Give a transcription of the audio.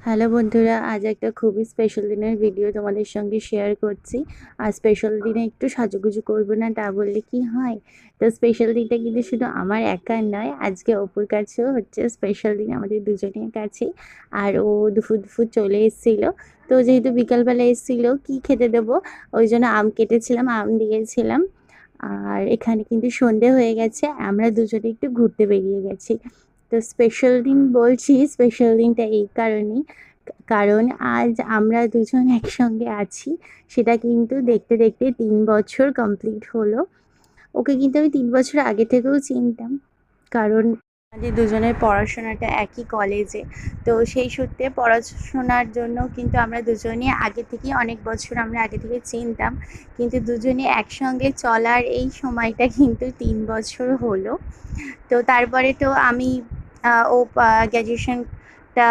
Hello বন্ধুরা, আজ একটা খুবই স্পেশাল দিনের ভিডিও তোমাদের সঙ্গে শেয়ার করছি। আর স্পেশাল দিনে একটু সাজুগুজু করবো না তা বললে কি হয়? তো স্পেশাল দিনটা কিন্তু শুধু আমার একার নয়, আজকে অপুর কাছেও হচ্ছে স্পেশাল দিন, আমাদের দুজনের কাছেই। আর ও দুপুর দুপুর চলে এসেছিলো। তো যেহেতু বিকালবেলা এসেছিলো, কি খেতে দেবো, ওই জন্য আম কেটেছিলাম, আম দিয়েছিলাম। আর এখানে কিন্তু সন্ধে হয়ে গেছে, আমরা দুজনে একটু ঘুরতে বেরিয়ে গেছি। তো স্পেশাল দিন বলছি, স্পেশাল দিনটা এই কারণেই, কারণ আজ আমরা দুজন একসঙ্গে আছি। সেটা কিন্তু দেখতে দেখতে 3 বছর কমপ্লিট হলো। ওকে কিন্তু আমি 3 বছর আগে থেকেও চিনতাম, কারণ আমাদের দুজনের পড়াশোনাটা একই কলেজে। তো সেই সূত্রে পড়াশোনার জন্য কিন্তু আমরা দুজনই আগে থেকেই, অনেক বছর আমরা আগে থেকে চিনতাম। কিন্তু দুজনে একসঙ্গে চলার এই সময়টা কিন্তু 3 বছর হলো। তো তারপরে তো আমি ও গ্র্যাজুয়েশনটা